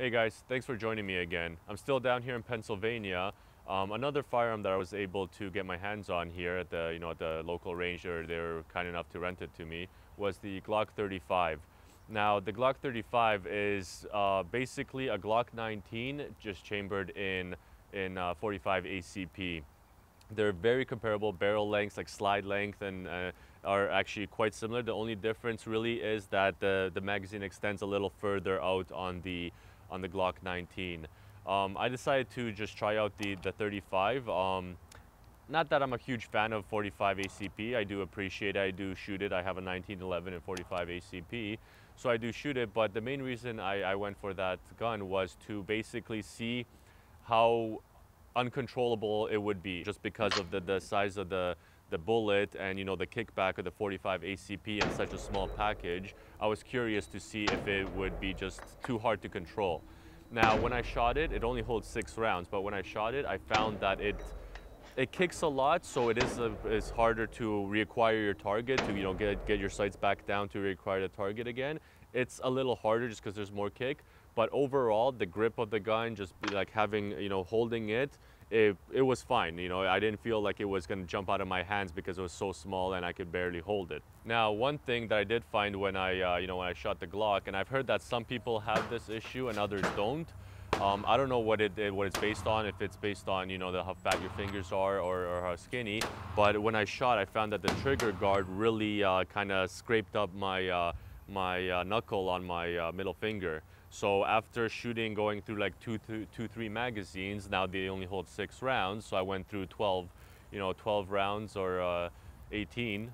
Hey guys, thanks for joining me again. I'm still down here in Pennsylvania. Another firearm that I was able to get my hands on here at the local ranger, they were kind enough to rent it to me, was the Glock 35. Now the Glock 35 is basically a Glock 19 just chambered in 45 ACP. They're very comparable. Barrel lengths, like slide length, and are actually quite similar. The only difference really is that the magazine extends a little further out on the Glock 19. I decided to just try out the 35. Not that I'm a huge fan of 45 ACP. I do appreciate it. I do shoot it. I have a 1911 and 45 ACP, so I do shoot it. But the main reason I went for that gun was to basically see how uncontrollable it would be, just because of the size of the bullet and the kickback of the 45 ACP in such a small package. I was curious to see if it would be just too hard to control. Now when I shot it, it only holds 6 rounds, but when I shot it, I found that it kicks a lot, so it's harder to reacquire your target, to get your sights back down to reacquire the target again. It's a little harder just because there's more kick, but overall the grip of the gun, just like having, holding it was fine. I didn't feel like it was going to jump out of my hands because it was so small and I could barely hold it. Now one thing that I did find when I shot the Glock, and I've heard that some people have this issue and others don't. I don't know what it's based on, if it's based on how fat your fingers are or how skinny, but when I shot, I found that the trigger guard really kind of scraped up my knuckle on my middle finger. So after shooting, going through like two, 3 magazines, now they only hold 6 rounds, so I went through 12 rounds or 18.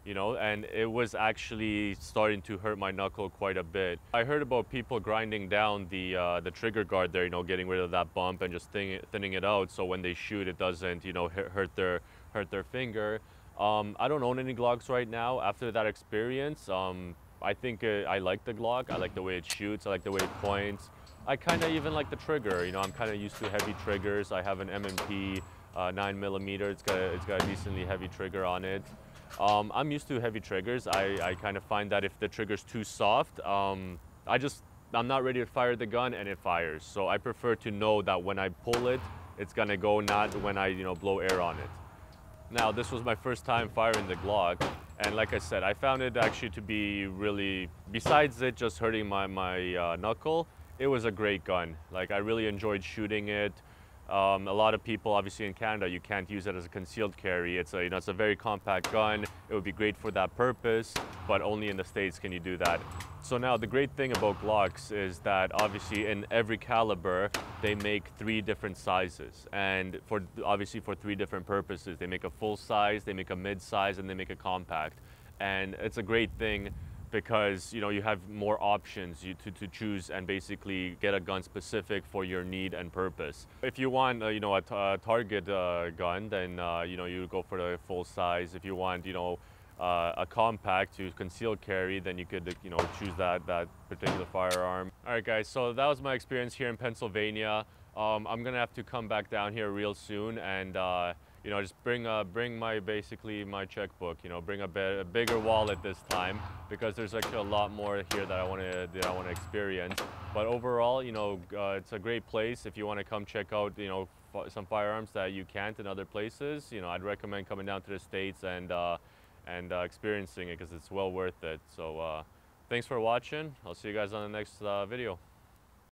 And it was actually starting to hurt my knuckle quite a bit. I heard about people grinding down the trigger guard there, getting rid of that bump and just thinning it out, so when they shoot, it doesn't, hurt their finger. I don't own any Glocks right now. After that experience, I think I like the Glock. I like the way it shoots. I like the way it points. I kind of even like the trigger. I'm kind of used to heavy triggers. I have an M&P 9mm. It's got a decently heavy trigger on it. I'm used to heavy triggers. I kind of find that if the trigger's too soft, I'm not ready to fire the gun and it fires. So I prefer to know that when I pull it, it's gonna go, not when I blow air on it. Now this was my first time firing the Glock, and like I said, I found it actually to be really, besides it just hurting my knuckle, it was a great gun. Like, I really enjoyed shooting it. A lot of people, obviously in Canada, you can't use it as a concealed carry. It's a very compact gun. It would be great for that purpose, but only in the States can you do that. So now the great thing about Glocks is that obviously in every caliber, they make 3 different sizes, and obviously for 3 different purposes. They make a full size, they make a mid size, and they make a compact. And it's a great thing because you have more options to choose and basically get a gun specific for your need and purpose. If you want a target gun, then you go for the full size. If you want a compact to conceal carry, then you could choose that particular firearm. All right guys, so that was my experience here in Pennsylvania. I'm gonna have to come back down here real soon and just bring basically my checkbook. Bring a bigger wallet this time, because there's actually a lot more here that I want to experience. But overall, it's a great place if you want to come check out some firearms that you can't in other places. I'd recommend coming down to the States and experiencing it, because it's well worth it. So thanks for watching. I'll see you guys on the next video.